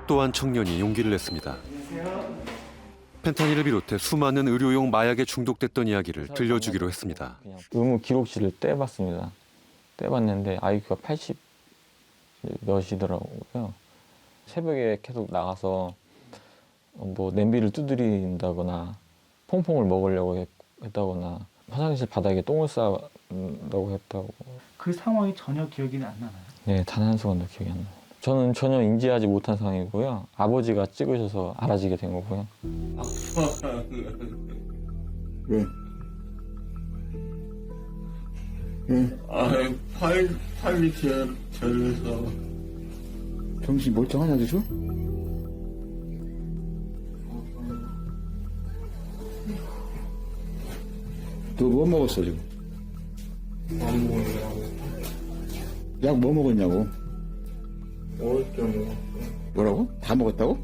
또 한 청년이 용기를 냈습니다. 펜타닐을 비롯해 수많은 의료용 마약에 중독됐던 이야기를 들려주기로 했습니다. 그냥 의무 기록실을 떼봤습니다. 떼봤는데 IQ가 80 몇이더라고요. 새벽에 계속 나가서 뭐 냄비를 두드린다거나 퐁퐁을 먹으려고 했다거나 화장실 바닥에 똥을 싸다고 했다고. 그 상황이 전혀 기억이 안 나나요? 네, 단 한순간도 기억이 안 나요. 저는 전혀 인지하지 못한 상황이고요. 아버지가 찍으셔서 알아지게 된 거고요. 왜? 왜? 팔이 저려서. 정신 멀쩡하냐, 지수? 너 뭐 먹었어, 지금? 안 먹냐고. 약 뭐 먹었냐고? 먹을 게 먹었어. 뭐라고? 다 먹었다고?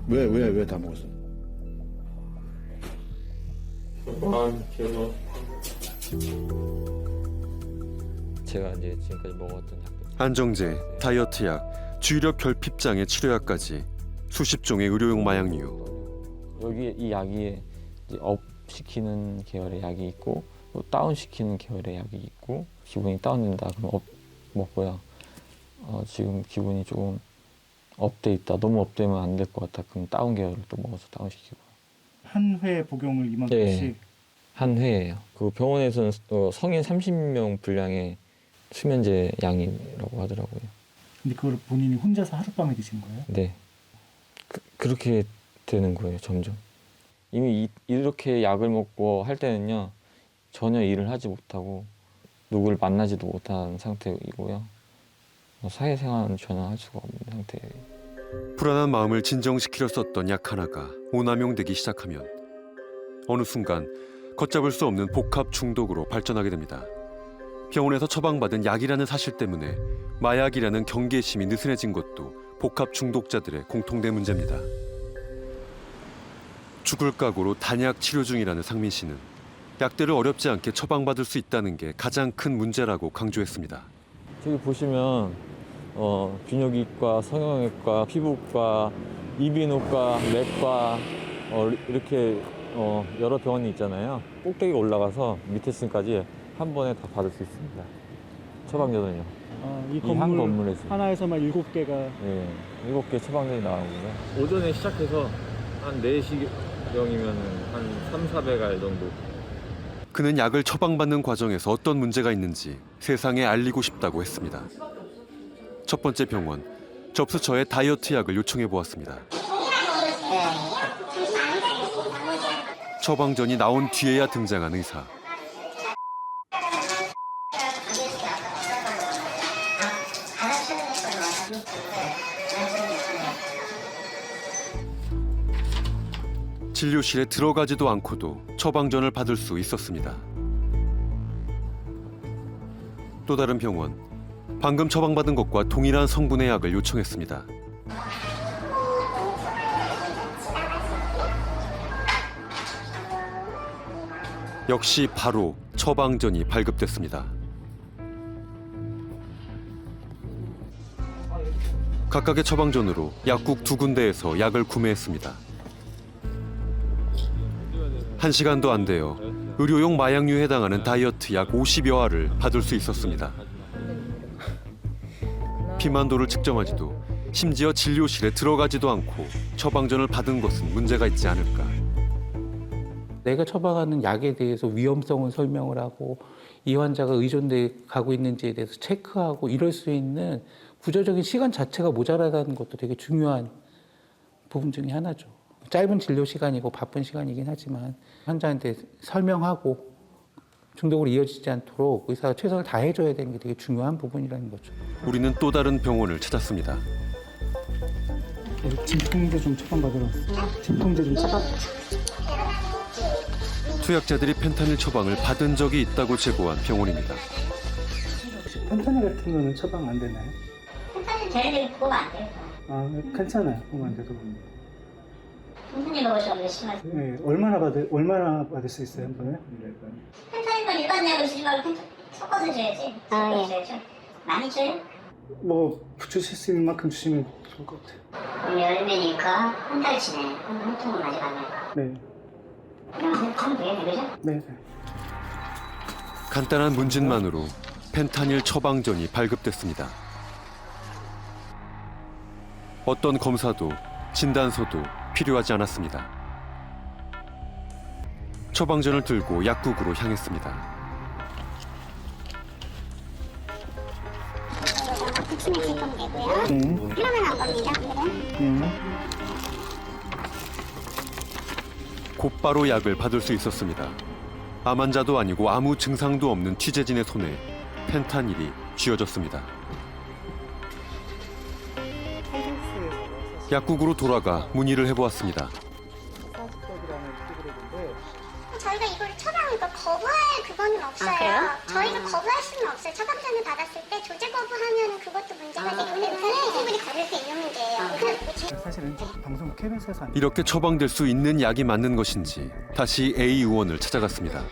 왜 다 먹었어? 제가 제가 이제 지금까지 먹었던 약들. 안정제, 다이어트 약, 주의력 결핍장애 치료약까지 수십 종의 의료용 마약류. 여기 이 약이 이제 업 시키는 계열의 약이 있고 또 다운 시키는 계열의 약이 있고 기분이 다운된다 그럼 업 먹고요. 지금 기분이 조금 업돼 있다. 너무 업되면 안 될 것 같다. 그럼 다운 계열을 또 먹어서 다운 시키고. 한 회 복용을 이만큼씩. 네. 한 회예요. 그 병원에서는 성인 30명 분량의 수면제 양이라고 하더라고요. 근데 그걸 본인이 혼자서 하룻밤에 드신 거예요? 네. 그렇게 되는 거예요, 점점. 이미 이렇게 약을 먹고 할 때는요, 전혀 일을 하지 못하고 누구를 만나지도 못한 상태이고요. 사회생활은 전혀 할 수가 없는 상태예요. 불안한 마음을 진정시키려 썼던 약 하나가 오남용되기 시작하면 어느 순간 걷잡을 수 없는 복합 중독으로 발전하게 됩니다. 병원에서 처방받은 약이라는 사실 때문에 마약이라는 경계심이 느슨해진 것도 복합 중독자들의 공통된 문제입니다. 죽을 각오로 단약 치료 중이라는 상민 씨는 약들을 어렵지 않게 처방받을 수 있다는 게 가장 큰 문제라고 강조했습니다. 저기 보시면 균형외과, 성형외과, 피부과, 이비인후과, 내과 이렇게 여러 병원이 있잖아요. 꼭대기 올라가서 밑에 층까지 한 번에 다 받을 수 있습니다. 처방전은요. 이 이 한 건물 건물에서. 하나에서만 7개가. 네, 7개 처방전이 나오고요. 오전에 시작해서 한 4시경이면 한 300~400알 정도. 그는 약을 처방받는 과정에서 어떤 문제가 있는지 세상에 알리고 싶다고 했습니다. 첫 번째 병원, 접수처에 다이어트 약을 요청해 보았습니다. 처방전이 나온 뒤에야 등장한 의사. 진료실에 들어가지도 않고도 처방전을 받을 수 있었습니다. 또 다른 병원, 방금 처방받은 것과 동일한 성분의 약을 요청했습니다. 역시 바로 처방전이 발급됐습니다. 각각의 처방전으로 약국 2군데에서 약을 구매했습니다. 1시간도 안 되어 의료용 마약류에 해당하는 다이어트 약 50여 알을 받을 수 있었습니다. 비만도를 측정하지도 심지어 진료실에 들어가지도 않고 처방전을 받은 것은 문제가 있지 않을까. 내가 처방하는 약에 대해서 위험성을 설명을 하고 이 환자가 의존돼 가고 있는지에 대해서 체크하고 이럴 수 있는 구조적인 시간 자체가 모자라다는 것도 되게 중요한 부분 중에 하나죠. 짧은 진료 시간이고 바쁜 시간이긴 하지만 환자한테 설명하고 중독으로 이어지지 않도록 의사가 최선을 다해줘야 되는 게 되게 중요한 부분이라는 거죠. 우리는 또 다른 병원을 찾았습니다. 진통제 좀 처방받으러 왔어요. 진통제 좀 처방. 투약자들이 펜타닐 처방을 받은 적이 있다고 제보한 병원입니다. 펜타닐 같은 거는 처방 안 되나요? 펜타닐 저희들이 보면 안 돼요. 괜찮아요. 보면 안 돼도. 펜타닐 먹으시면 심하죠. 네, 얼마나 받을 수 있어요, 한 번에? 펜타닐만 일반 약으로 쓰지 말고 섞어서 줘야지. 섞어서 줘야죠. 많이 줘요? 뭐 주실 수 있는 만큼 주시면 좋을 것 같아요. 그럼 열매니까 한 달치네. 한 통을 가져가면. 네, 그럼 하면 되겠네, 그죠? 네, 네. 간단한 문진만으로 펜타닐 처방전이 발급됐습니다. 어떤 검사도 진단서도 필요하지 않았습니다. 처방전을 들고 약국으로 향했습니다. 부침에 지금 되고요. 하나만 안 겁니다. 곧바로 약을 받을 수 있었습니다. 암 환자도 아니고 아무 증상도 없는 취재진의 손에 펜타닐이 쥐어졌습니다. 약국으로 돌아가 문의를 해보았습니다. 저희가 이걸 처방을 거부할 그거는 없어요. 아, 그래요? 저희가 거부할 수는 없어요. 처방전을 받았을 때 조제 거부하면 그것도 문제가 되고 근데 우선은 충분히 거를 수 있는 문제예요. 사실은 방송 KBS에서 안 이렇게 처방될 수 있는 약이 맞는 것인지 다시 A 의원을 찾아갔습니다.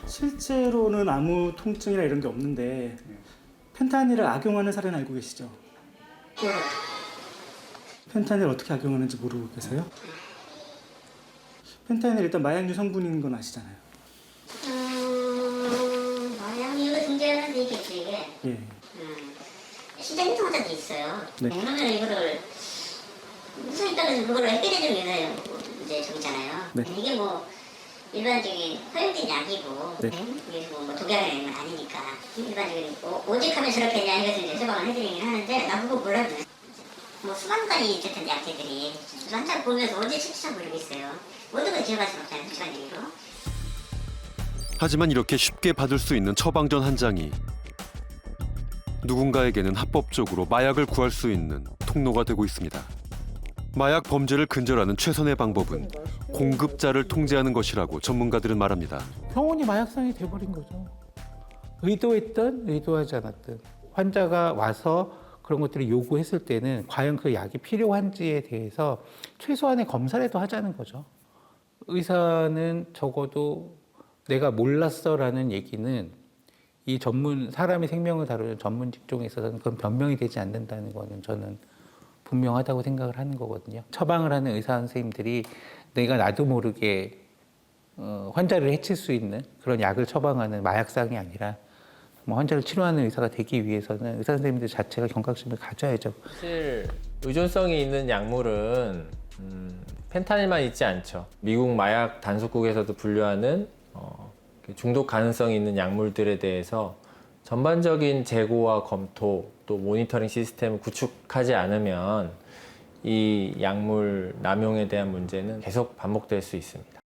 실제로는 아무 통증이나 이런 게 없는데 펜타닐을 악용하는 사례는 알고 계시죠? 펜타닐 어떻게 악용하는지 모르고 계세요? 펜타닐 일단 마약류 성분인 건 아시잖아요. 마약류 등재하는 얘기죠, 이게. 예. 실제 행동자도 있어요. 네. 그러면 이거를 무슨 일단은 그걸로 해결해주는 의사의 이제 저기잖아요. 네. 이게 뭐 일반적인 허용된 약이고 네. 이게 뭐 독약이 아니니까 일반적인 오직 하면 저렇게 했냐 해서 이제 처방을 해드리긴 하는데 나 그거 몰라요. 뭐 수만 가지 있을 텐데 약재들이 한참 보면서 언제 진짜 모르겠어요. 모든 걸 기억할 수는 없잖아요, 솔직한 얘기로. 하지만 이렇게 쉽게 받을 수 있는 처방전 한 장이 누군가에게는 합법적으로 마약을 구할 수 있는 통로가 되고 있습니다. 마약 범죄를 근절하는 최선의 방법은 공급자를 통제하는 것이라고 전문가들은 말합니다. 병원이 마약상이 돼버린 거죠. 의도했든 의도하지 않았든 환자가 와서 그런 것들을 요구했을 때는 과연 그 약이 필요한지에 대해서 최소한의 검사라도 하자는 거죠. 의사는 적어도 내가 몰랐어라는 얘기는 이 전문 사람의 생명을 다루는 전문 직종에 있어서는 그건 변명이 되지 않는다는 거는 저는 분명하다고 생각을 하는 거거든요. 처방을 하는 의사 선생님들이 내가 나도 모르게 환자를 해칠 수 있는 그런 약을 처방하는 마약상이 아니라 뭐 환자를 치료하는 의사가 되기 위해서는 의사 선생님들 자체가 경각심을 가져야죠. 사실 의존성이 있는 약물은 펜타닐만 있지 않죠. 미국 마약 단속국에서도 분류하는 중독 가능성이 있는 약물들에 대해서 전반적인 재고와 검토 또 모니터링 시스템을 구축하지 않으면 이 약물 남용에 대한 문제는 계속 반복될 수 있습니다.